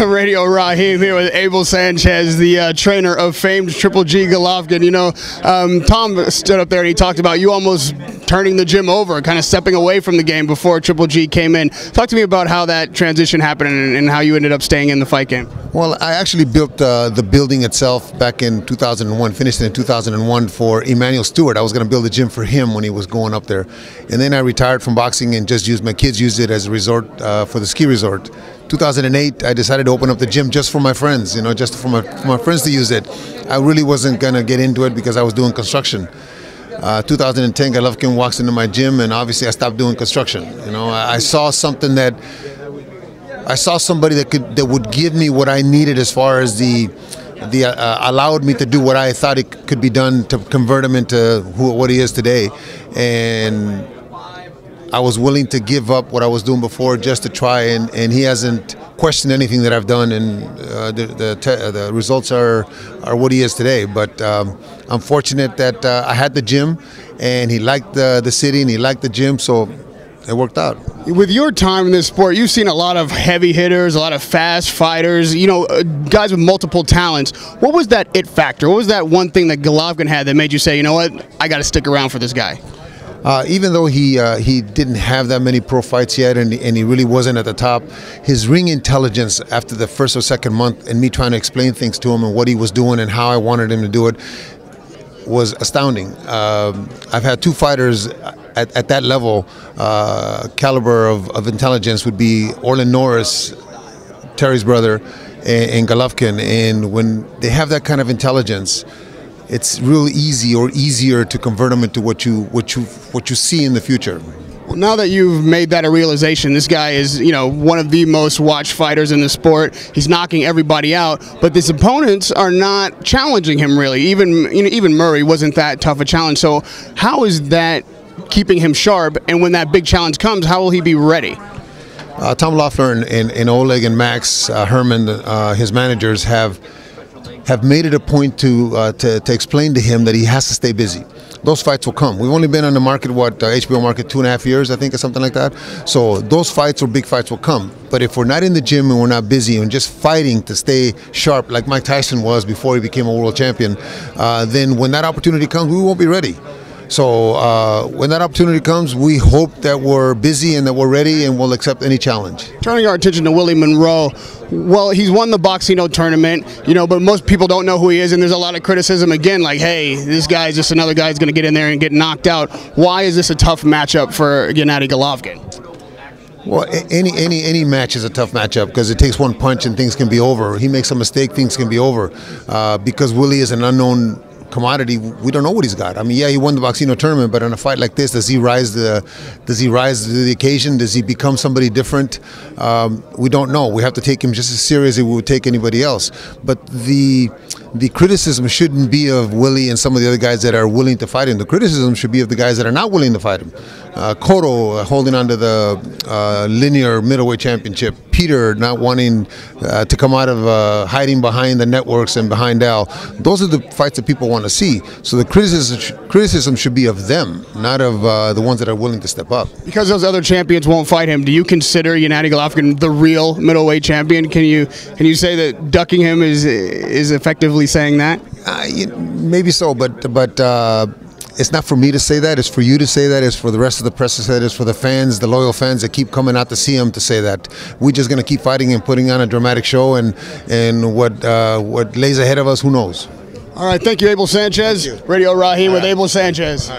Radio Raheem here with Abel Sanchez, the trainer of famed Triple G Golovkin. You know, Tom stood up there and he talked about you almost turning the gym over, kind of stepping away from the game before Triple G came in. Talk to me about how that transition happened and how you ended up staying in the fight game. Well, I actually built the building itself back in 2001, finished it in 2001 for Emmanuel Stewart. I was going to build a gym for him when he was going up there. And then I retired from boxing and just used, my kids used it as a resort for the ski resort. 2008, I decided to open up the gym just for my friends, you know, just for my friends to use it. I really wasn't going to get into it because I was doing construction. 2010, Golovkin walks into my gym, and obviously I stopped doing construction. You know, I saw something that, I saw somebody that would give me what I needed as far as allowed me to do what I thought it could be done to convert him into what he is today. And I was willing to give up what I was doing before just to try, and he hasn't questioned anything that I've done, and the results are what he is today. But I'm fortunate that I had the gym, and he liked the city, and he liked the gym, so it worked out. With your time in this sport, you've seen a lot of heavy hitters, a lot of fast fighters, you know, guys with multiple talents. What was that it factor? What was that one thing that Golovkin had that made you say, you know what, I got to stick around for this guy? Even though he didn't have that many pro fights yet, and he really wasn't at the top, his ring intelligence after the first or second month, and me trying to explain things to him and what he was doing and how I wanted him to do it, was astounding. I've had two fighters at that level, caliber of intelligence, would be Orlin Norris, Terry's brother, and Golovkin. And when they have that kind of intelligence, it's real easy, or easier, to convert them into what you see in the future. Well, now that you've made that a realization, this guy is, you know, one of the most watched fighters in the sport. He's knocking everybody out, but his opponents are not challenging him really. Even Murray wasn't that tough a challenge. So how is that keeping him sharp? And when that big challenge comes, how will he be ready? Tom Loeffler and Oleg and Max Herman, his managers, have made it a point to explain to him that he has to stay busy. Those fights will come. We've only been on the market, HBO market, 2.5 years, I think, or something like that. So those fights or big fights will come. But if we're not in the gym and we're not busy and just fighting to stay sharp, like Mike Tyson was before he became a world champion, then when that opportunity comes, we won't be ready. So when that opportunity comes, we hope that we're busy and that we're ready and we'll accept any challenge. Turning our attention to Willie Monroe, well, he's won the Boxino tournament, you know, but most people don't know who he is, and there's a lot of criticism again, like, hey, this guy's just another guy who's going to get in there and get knocked out. Why is this a tough matchup for Gennady Golovkin? Well, any match is a tough matchup because it takes one punch and things can be over. He makes a mistake, things can be over. Because Willie is an unknown commodity, we don't know what he's got. I mean, yeah, he won the Boxino tournament, but in a fight like this, does he rise to the occasion? Does he become somebody different? We don't know. We have to take him just as seriously as we would take anybody else. But the criticism shouldn't be of Willie and some of the other guys that are willing to fight him. The criticism should be of the guys that are not willing to fight him. Cotto holding on to the linear middleweight championship. Peter not wanting to come out of hiding behind the networks and behind Al. Those are the fights that people want to see. So the criticism should be of them, not of the ones that are willing to step up. Because those other champions won't fight him, do you consider Gennady Golovkin the real middleweight champion? Can you say that ducking him is effectively saying that? Maybe so, but it's not for me to say that. It's for you to say that. It's for the rest of the press to say that. It's for the fans, the loyal fans that keep coming out to see him to say that. We're just going to keep fighting and putting on a dramatic show, and what lays ahead of us, who knows? All right, thank you, Abel Sanchez. Thank you. Radio Raheem with Abel Sanchez.